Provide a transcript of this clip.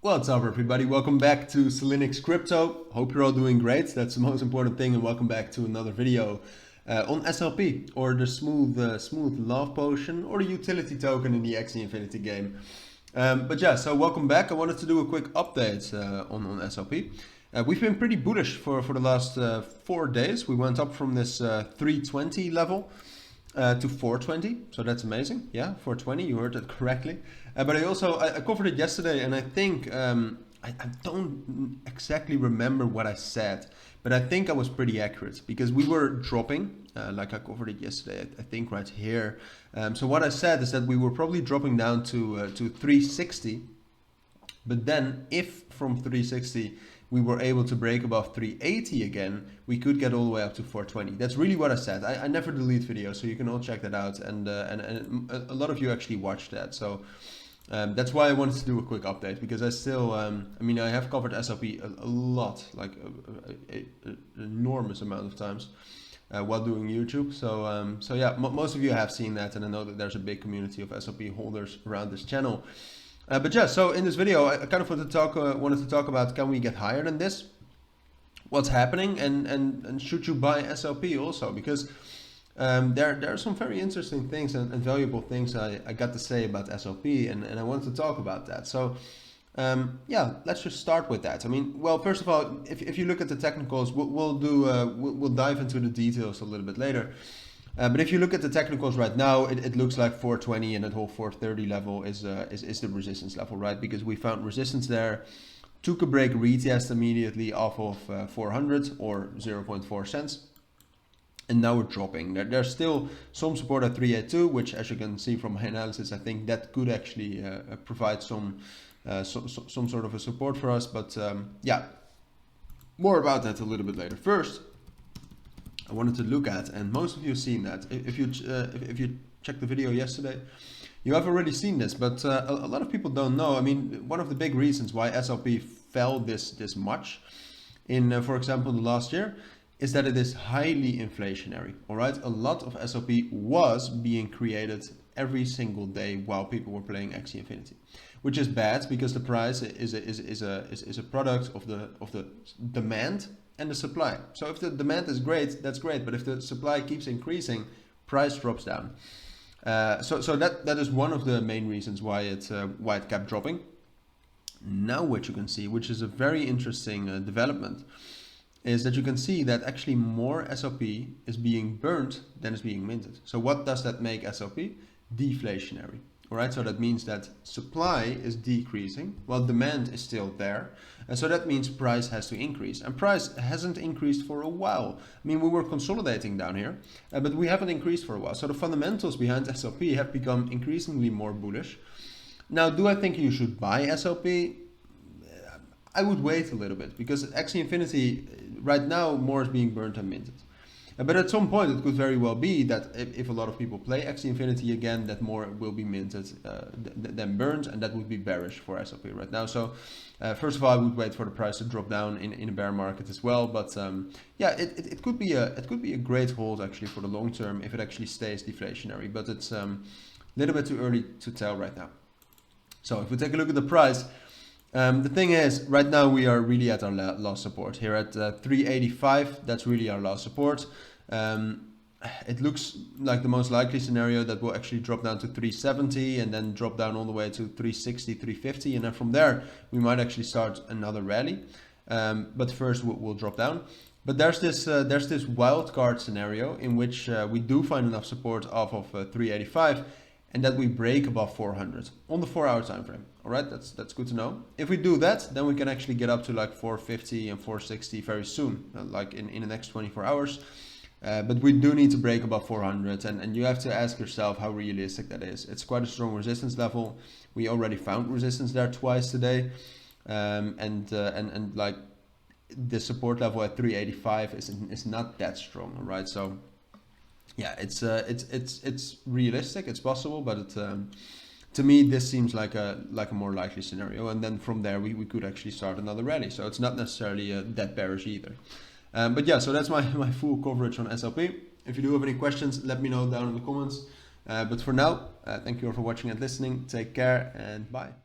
What's up everybody, welcome back to Cilinix Crypto. Hope you're all doing great, that's the most important thing, and welcome back to another video on SLP, or the smooth love potion, or the utility token in the Axie Infinity game. But yeah, so welcome back. I wanted to do a quick update on SLP. We've been pretty bullish for the last 4 days. We went up from this 320 level to 420, so that's amazing. Yeah, 420, you heard that correctly. But I covered it yesterday, and I think I don't exactly remember what I said, but I think I was pretty accurate because we were dropping, like I covered it yesterday, I think right here. So what I said is that we were probably dropping down to 360, but then if from 360 we were able to break above 380 again, we could get all the way up to 420. That's really what I said. I never delete videos, so you can all check that out, and a lot of you actually watched that. So that's why I wanted to do a quick update, because I still, I mean, I have covered SLP a lot, like an enormous amount of times while doing YouTube. So yeah, most of you have seen that, and I know that there's a big community of SLP holders around this channel. But yeah, so in this video, I kind of wanted to talk about, can we get higher than this? What's happening, and should you buy SLP also? Because there are some very interesting things and valuable things I got to say about SLP, and I wanted to talk about that. So yeah, let's just start with that. I mean, well, first of all, if you look at the technicals, we'll dive into the details a little bit later. But if you look at the technicals right now, it looks like 420 and that whole 430 level is the resistance level, right? Because we found resistance there, took a break retest immediately off of 400 or 0.4 cents. And now we're dropping. There's still some support at 382, which, as you can see from my analysis, I think that could actually provide some sort of a support for us. But yeah, more about that a little bit later. First, I wanted to look at, and most of you have seen that. If you checked the video yesterday, you have already seen this, but a lot of people don't know. I mean, one of the big reasons why SLP fell this much in, for example, the last year, is that it is highly inflationary. All right, a lot of SLP was being created every single day while people were playing Axie Infinity, which is bad because the price is a product of the demand and the supply. So if the demand is great, that's great. But if the supply keeps increasing, price drops down. So that is one of the main reasons why it kept dropping. Now what you can see, which is a very interesting development, is that you can see that actually more SLP is being burned than is being minted. So what does that make SLP? Deflationary. All right, so that means that supply is decreasing while demand is still there. And so that means price has to increase. And price hasn't increased for a while. I mean, we were consolidating down here, but we haven't increased for a while. So the fundamentals behind SLP have become increasingly more bullish. Now, do I think you should buy SLP? I would wait a little bit, because Axie Infinity right now more is being burnt than minted. But at some point it could very well be that if a lot of people play Axie Infinity again, that more will be minted than burned, and that would be bearish for SLP right now. So first of all, I would wait for the price to drop down in a bear market as well. But yeah, it could be a great hold actually for the long term if it actually stays deflationary. But it's a little bit too early to tell right now. So if we take a look at the price, the thing is, right now we are really at our last support here at 385. That's really our last support. It looks like the most likely scenario that will actually drop down to 370 and then drop down all the way to 360, 350, and then from there we might actually start another rally. But first we'll drop down. But there's this wild card scenario in which we do find enough support off of 385. And that we break above 400 on the 4-hour time frame. All right, that's good to know. If we do that, then we can actually get up to like 450 and 460 very soon, like in the next 24 hours. But we do need to break above 400, and you have to ask yourself how realistic that is. It's quite a strong resistance level. We already found resistance there twice today, and like the support level at 385 is not that strong. All right, so. Yeah, it's realistic, it's possible, but to me this seems like a more likely scenario, and then from there we could actually start another rally. So it's not necessarily that bearish either. But yeah, so that's my full coverage on SLP. If you do have any questions, let me know down in the comments. But for now, thank you all for watching and listening. Take care and bye.